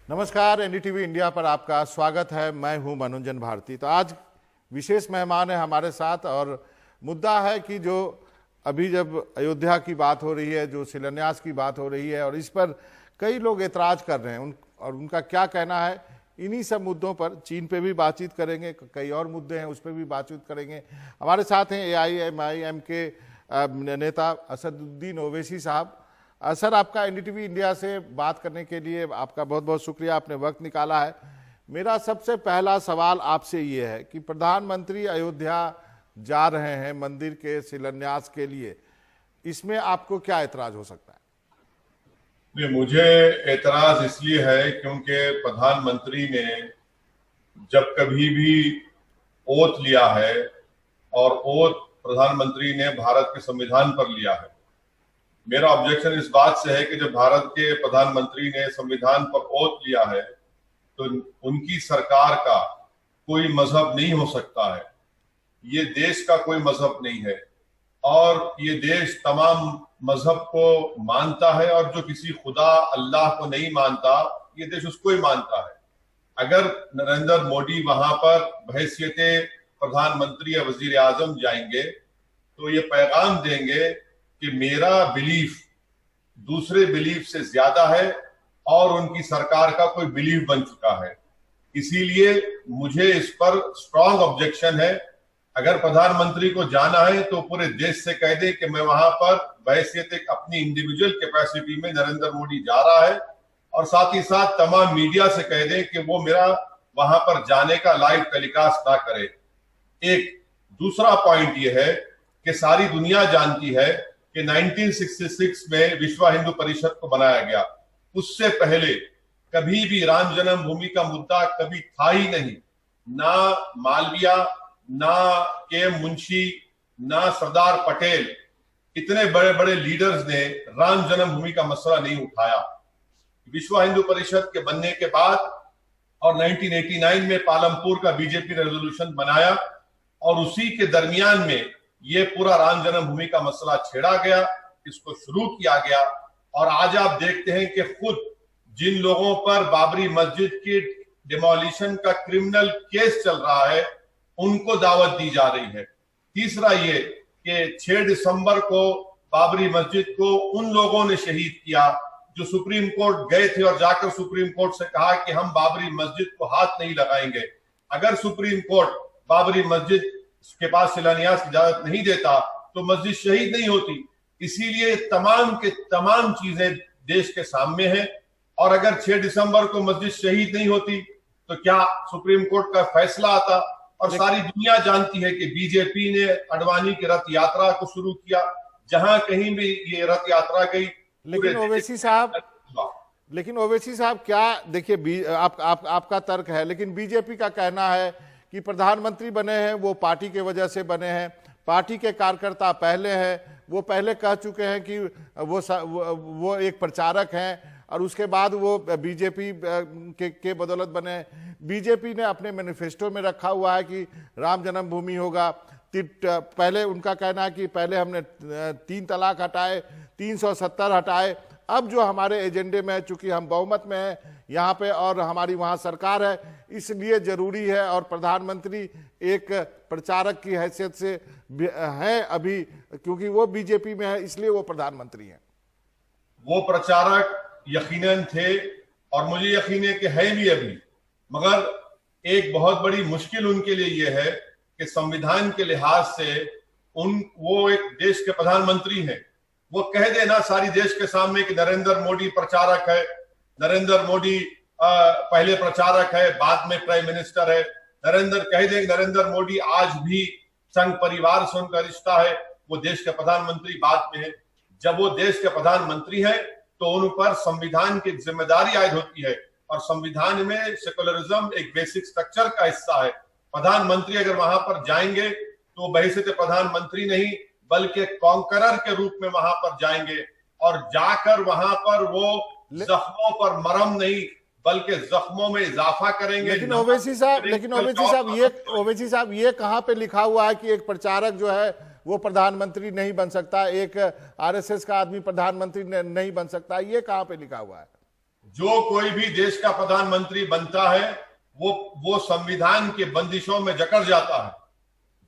नमस्कार, NDTV India पर आपका स्वागत है। मैं हूं मनोरंजन भारती। तो आज विशेष मेहमान है हमारे साथ और मुद्दा है कि जो अभी जब अयोध्या की बात हो रही है, जो शिलान्यास की बात हो रही है और इस पर कई लोग एतराज कर रहे हैं और उनका क्या कहना है, इन्हीं सब मुद्दों पर चीन पे भी बातचीत करेंगे, कई और मुद्दे हैं उस पर भी बातचीत करेंगे। हमारे साथ हैं AIMIM के नेता असदुद्दीन ओवैसी साहब। सर, आपका एनडीटीवी इंडिया से बात करने के लिए आपका बहुत बहुत शुक्रिया, आपने वक्त निकाला है। मेरा सबसे पहला सवाल आपसे ये है कि प्रधानमंत्री अयोध्या जा रहे हैं मंदिर के शिलान्यास के लिए, इसमें आपको क्या एतराज हो सकता है? मुझे एतराज इसलिए है क्योंकि प्रधानमंत्री ने जब कभी भी ओथ लिया है और ओथ प्रधानमंत्री ने भारत के संविधान पर लिया है। मेरा ऑब्जेक्शन इस बात से है कि जब भारत के प्रधानमंत्री ने संविधान पर ओथ लिया है तो उनकी सरकार का कोई मजहब नहीं हो सकता है। ये देश का कोई मजहब नहीं है और ये देश तमाम मजहब को मानता है और जो किसी खुदा अल्लाह को नहीं मानता, ये देश उसको ही मानता है। अगर नरेंद्र मोदी वहां पर बहैसियते प्रधानमंत्री या वजीर आजम जाएंगे तो ये पैगाम देंगे कि मेरा बिलीफ दूसरे बिलीफ से ज्यादा है और उनकी सरकार का कोई बिलीफ बन चुका है। इसीलिए मुझे इस पर स्ट्रांग ऑब्जेक्शन है। अगर प्रधानमंत्री को जाना है तो पूरे देश से कह दे कि मैं वहां पर बहैसियत एक अपनी इंडिविजुअल कैपेसिटी में नरेंद्र मोदी जा रहा है और साथ ही साथ तमाम मीडिया से कह दे कि वो मेरा वहां पर जाने का लाइव टेलीकास्ट ना करे। एक दूसरा पॉइंट ये है कि सारी दुनिया जानती है कि 1966 में विश्व हिंदू परिषद को बनाया गया। उससे पहले कभी भी राम जन्मभूमि का मुद्दा कभी था ही नहीं। ना मालवीय, ना के मुंशी, ना सरदार पटेल, इतने बड़े बड़े लीडर्स ने राम जन्मभूमि का मसला नहीं उठाया। विश्व हिंदू परिषद के बनने के बाद और 1989 में पालमपुर का बीजेपी रेजोल्यूशन बनाया और उसी के दरमियान में ये पूरा राम जन्मभूमि का मसला छेड़ा गया, इसको शुरू किया गया। और आज आप देखते हैं कि खुद जिन लोगों पर बाबरी मस्जिद की डिमोलिशन का क्रिमिनल केस चल रहा है उनको दावत दी जा रही है। तीसरा ये कि 6 दिसंबर को बाबरी मस्जिद को उन लोगों ने शहीद किया जो सुप्रीम कोर्ट गए थे और जाकर सुप्रीम कोर्ट से कहा कि हम बाबरी मस्जिद को हाथ नहीं लगाएंगे। अगर सुप्रीम कोर्ट बाबरी मस्जिद के पास शिलान्यास की इजाजत नहीं देता तो मस्जिद शहीद नहीं होती। इसीलिए तमाम के तमाम चीजें देश के सामने हैं और अगर 6 दिसंबर को मस्जिद शहीद नहीं होती तो क्या सुप्रीम कोर्ट का फैसला आता। और सारी दुनिया जानती है कि बीजेपी ने अडवाणी की रथ यात्रा को शुरू किया, जहां कहीं भी ये रथ यात्रा गई। लेकिन ओवैसी साहब क्या देखिए, आपका तर्क है, लेकिन बीजेपी का कहना है कि प्रधानमंत्री बने हैं वो पार्टी के वजह से बने हैं, पार्टी के कार्यकर्ता पहले हैं, वो पहले कह चुके हैं कि वो एक प्रचारक हैं और उसके बाद वो बीजेपी के बदौलत बने। बीजेपी ने अपने मैनिफेस्टो में रखा हुआ है कि राम जन्मभूमि होगा। पहले उनका कहना है कि पहले हमने 3 तलाक हटाए, 370 हटाए। अब जो हमारे एजेंडे में है, चूंकि हम बहुमत में हैं यहाँ पे और हमारी वहाँ सरकार है, इसलिए जरूरी है और प्रधानमंत्री एक प्रचारक की हैसियत से हैं अभी, क्योंकि वो बीजेपी में है इसलिए वो प्रधानमंत्री हैं। वो प्रचारक यकीनन थे और मुझे यकीन है कि है भी अभी, मगर एक बहुत बड़ी मुश्किल उनके लिए ये है कि संविधान के लिहाज से वो एक देश के प्रधानमंत्री हैं। वो कह देना सारी देश के सामने कि नरेंद्र मोदी प्रचारक है, नरेंद्र मोदी पहले प्रचारक है बाद में प्राइम मिनिस्टर है। कह दे नरेंद्र मोदी आज भी संघ परिवार से उनका रिश्ता है, वो देश के प्रधानमंत्री बाद में है। जब वो देश के प्रधानमंत्री हैं तो उन पर संविधान की जिम्मेदारी आयद होती है और संविधान में सेकुलरिज्म एक बेसिक स्ट्रक्चर का हिस्सा है। प्रधानमंत्री अगर वहां पर जाएंगे तो बहैसियत प्रधानमंत्री नहीं बल्कि कॉन्करर के रूप में वहां पर जाएंगे और जाकर वहां पर वो जख्मों पर मरहम नहीं बल्कि जख्मों में इजाफा करेंगे। लेकिन ओवैसी साहब ये कहाँ पे लिखा हुआ है कि एक प्रचारक जो है वो प्रधानमंत्री नहीं बन सकता, एक आरएसएस का आदमी प्रधानमंत्री नहीं बन सकता? ये कहाँ पे लिखा हुआ है? जो कोई भी देश का प्रधानमंत्री बनता है वो संविधान के बंदिशों में जकड़ जाता है।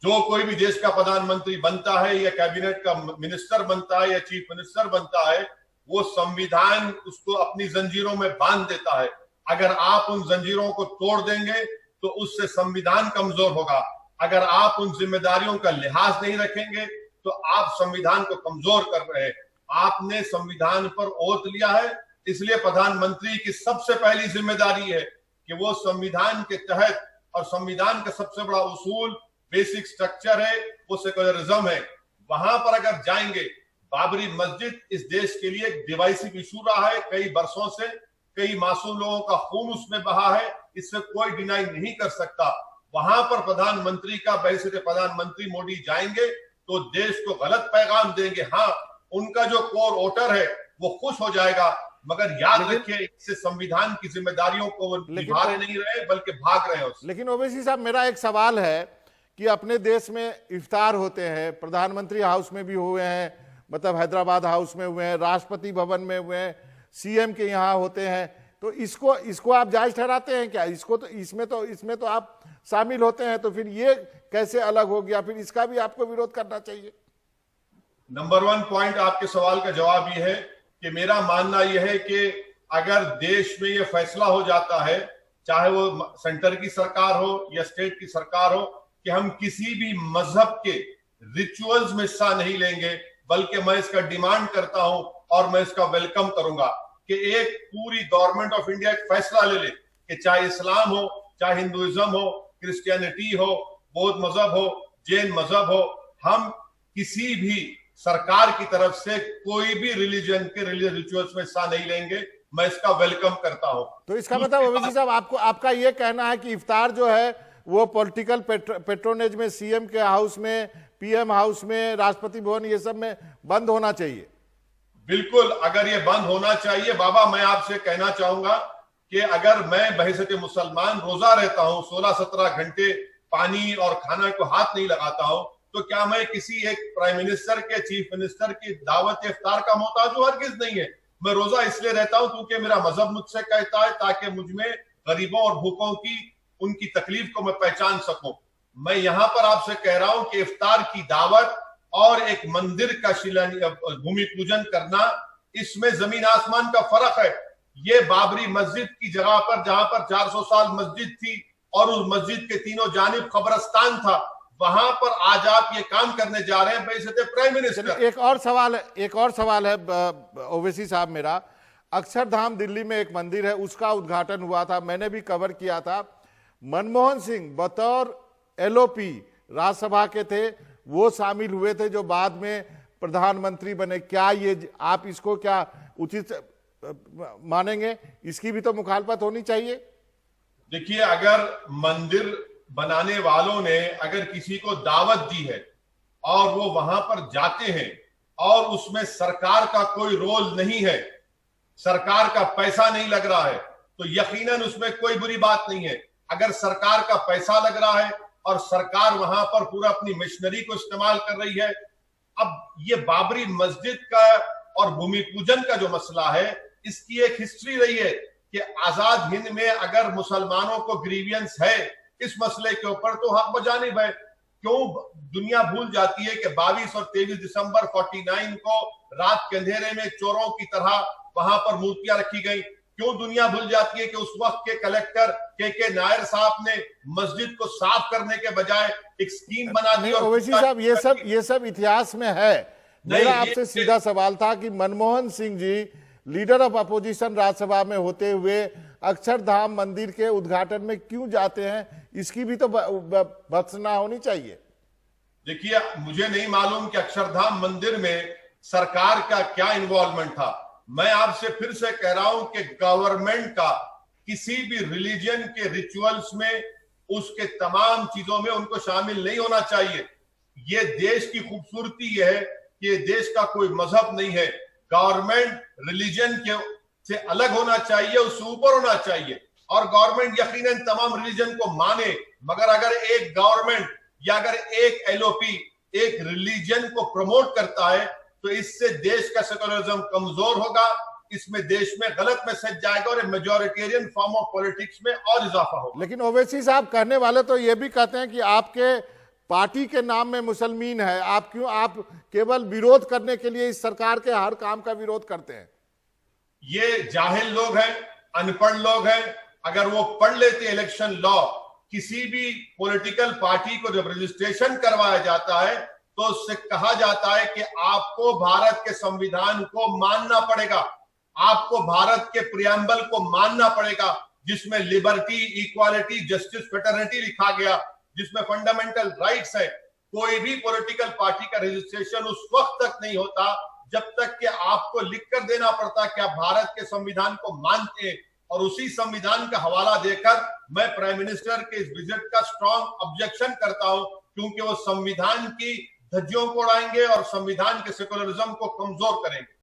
जो कोई भी देश का प्रधानमंत्री बनता है या कैबिनेट का मिनिस्टर बनता है या चीफ मिनिस्टर बनता है, वो संविधान उसको अपनी जंजीरों में बांध देता है। अगर आप उन जंजीरों को तोड़ देंगे तो उससे संविधान कमजोर होगा। अगर आप उन जिम्मेदारियों का लिहाज नहीं रखेंगे तो आप संविधान को कमजोर कर रहे हैं। आपने संविधान पर ओथ लिया है, इसलिए प्रधानमंत्री की सबसे पहली जिम्मेदारी है कि वो संविधान के तहत, और संविधान का सबसे बड़ा उसूल बेसिक स्ट्रक्चर है वो सेक्युलरिज्म है, वहां पर अगर जाएंगे। बाबरी मस्जिद इस देश के लिए एक डिवाइसिव इशू रहा है, कई बरसों से कई मासूम लोगों का खून उसमें बहा है, इससे कोई डिनाई नहीं कर सकता। वहां पर प्रधानमंत्री का बहस प्रधानमंत्री मोदी जाएंगे तो देश को गलत पैगाम देंगे। हाँ, उनका जो कोर वोटर है वो खुश हो जाएगा, मगर याद रखिए इससे संविधान की जिम्मेदारियों को निभा नहीं रहे बल्कि भाग रहे हैं उससे। लेकिन ओवैसी साहब, मेरा एक सवाल है कि अपने देश में इफ्तार होते हैं, प्रधानमंत्री हाउस में भी हुए हैं, मतलब हैदराबाद हाउस में हुए हैं, राष्ट्रपति भवन में हुए हैं, सीएम के यहाँ होते हैं, तो इसको आप जायज ठहराते हैं क्या? इसमें तो आप शामिल होते हैं, तो फिर ये कैसे अलग हो गया? फिर इसका भी आपको विरोध करना चाहिए। नंबर 1 पॉइंट आपके सवाल का जवाब ये है कि मेरा मानना यह है कि अगर देश में यह फैसला हो जाता है, चाहे वो सेंटर की सरकार हो या स्टेट की सरकार हो, कि हम किसी भी मजहब के रिचुअल्स में हिस्सा नहीं लेंगे, बल्कि मैं इसका डिमांड करता हूं और मैं इसका वेलकम करूंगा कि एक पूरी गवर्नमेंट ऑफ इंडिया एक फैसला ले ले कि चाहे इस्लाम हो, चाहे हिंदुइज्म हो, क्रिश्चियनिटी हो, बौद्ध मजहब हो, जैन मजहब हो, हम किसी भी सरकार की तरफ से कोई भी रिलीजन के रिलीजियस रिचुअल्स में हिस्सा नहीं लेंगे। मैं इसका वेलकम करता हूं। तो इसका मतलब ओवैसी साहब, आपका ये कहना है कि इफ्तार जो है वो पॉलिटिकल पेट्रोनेज में, सीएम के हाउस में, पीएम हाउस में, राष्ट्रपति भवन, ये सब में बंद होना चाहिए? बिल्कुल, अगर ये बंद होना चाहिए। बाबा, मैं आपसे कहना चाहूंगा कि अगर मैं बहसत मुसलमान रोजा रहता हूं, 16-17 घंटे पानी और खाना को हाथ नहीं लगाता हूं, तो क्या मैं किसी एक प्राइम मिनिस्टर के, चीफ मिनिस्टर की दावत इफ्तार का मोहताज हूं? हरगिज नहीं है। मैं रोजा इसलिए रहता हूं क्योंकि मेरा मजहब मुझसे कहता है, ताकि मुझमें गरीबों और भूखों की उनकी तकलीफ को मैं पहचान सकूं। मैं यहां पर आपसे कह रहा हूं कि इफ्तार की दावत और एक मंदिर का भूमि पूजन करना, इसमें जमीन आसमान का फर्क है। ये बाबरी मस्जिद की जगह पर, जहां पर 400 साल मस्जिद थी और उस मस्जिद के तीनों जानिब कब्रिस्तान था, वहां पर आज आप ये काम करने जा रहे हैं बेइज्जत प्राइम मिनिस्टर। एक और सवाल है ओवैसी साहब मेरा। अक्षरधाम दिल्ली में एक मंदिर है, उसका उद्घाटन हुआ था, मैंने भी कवर किया था। मनमोहन सिंह बतौर एलओपी राज्यसभा के थे, वो शामिल हुए थे जो बाद में प्रधानमंत्री बने। क्या ये आप इसको क्या उचित मानेंगे? इसकी भी तो मुखालफत होनी चाहिए। देखिए, अगर मंदिर बनाने वालों ने अगर किसी को दावत दी है और वो वहां पर जाते हैं और उसमें सरकार का कोई रोल नहीं है, सरकार का पैसा नहीं लग रहा है, तो यकीनन उसमें कोई बुरी बात नहीं है। अगर सरकार का पैसा लग रहा है और सरकार वहां पर पूरा अपनी मशीनरी को इस्तेमाल कर रही है। अब ये बाबरी मस्जिद का और भूमि पूजन का जो मसला है, इसकी एक हिस्ट्री रही है कि आजाद हिंद में अगर मुसलमानों को ग्रीवियंस है इस मसले के ऊपर, तो हक बजानिब है। क्यों दुनिया भूल जाती है कि 22 और 23 दिसंबर 49 को रात के अंधेरे में चोरों की तरह वहां पर मूर्तियां रखी गई? क्यों दुनिया भूल जाती है कि उस वक्त के कलेक्टर के नायर साहब ने मस्जिद को साफ करने के बजाय एक स्कीम बना दी? ओवैसी साहब, ये सब इतिहास में है। मेरा आपसे सीधा सवाल था कि Manmohan Singh ji leader of opposition Rajya Sabha में होते हुए अक्षरधाम मंदिर के उद्घाटन में क्यों जाते हैं? इसकी भी तो भर्त्सना होनी चाहिए। देखिए, मुझे नहीं मालूम कि अक्षरधाम मंदिर में सरकार का क्या इन्वॉल्वमेंट था। मैं आपसे फिर से कह रहा हूं कि गवर्नमेंट का किसी भी रिलीजन के रिचुअल्स में, उसके तमाम चीजों में उनको शामिल नहीं होना चाहिए। ये देश की खूबसूरती यह है कि ये देश का कोई मजहब नहीं है। गवर्नमेंट रिलीजन के से अलग होना चाहिए, उससे ऊपर होना चाहिए, और गवर्नमेंट यकीनन तमाम रिलीजन को माने। मगर अगर एक गवर्नमेंट या अगर एक एलओपी एक रिलीजन को प्रमोट करता है, तो इससे देश का सेक्युलरिज्म कमजोर होगा, इसमें देश में गलत मैसेज जाएगा और मेजोरिटेरियन फॉर्म ऑफ पॉलिटिक्स में और इजाफा होगा। लेकिन ओवैसी साहब, कहने वाले तो ये भी कहते हैं कि आपके पार्टी के नाम में मुसलमान है, आप केवल विरोध करने के लिए इस सरकार के हर काम का विरोध करते हैं। ये जाहिल लोग हैं, अनपढ़ लोग हैं। अगर वो पढ़ लेते इलेक्शन लॉ, किसी भी पॉलिटिकल पार्टी को जब रजिस्ट्रेशन करवाया जाता है तो उससे कहा जाता है कि आपको भारत के संविधान को मानना पड़ेगा, आपको भारत के प्रियम्बल को मानना पड़ेगा, जिसमें लिबर्टी, इक्वालिटी, जस्टिस, फ्रेटर्निटी लिखा गया, जिसमें फंडामेंटल राइट्स है। कोई भी पॉलिटिकल पार्टी का रजिस्ट्रेशन उस वक्त तक नहीं होता जब तक कि आपको लिखकर देना पड़ता कि आप भारत के संविधान को मानते हैं। और उसी संविधान का हवाला देकर मैं प्राइम मिनिस्टर के इस विजिट का स्ट्रॉन्ग ऑब्जेक्शन करता हूं, क्योंकि वो संविधान की धज्जियों को उड़ाएंगे और संविधान के सेकुलरिज्म को कमजोर करेंगे।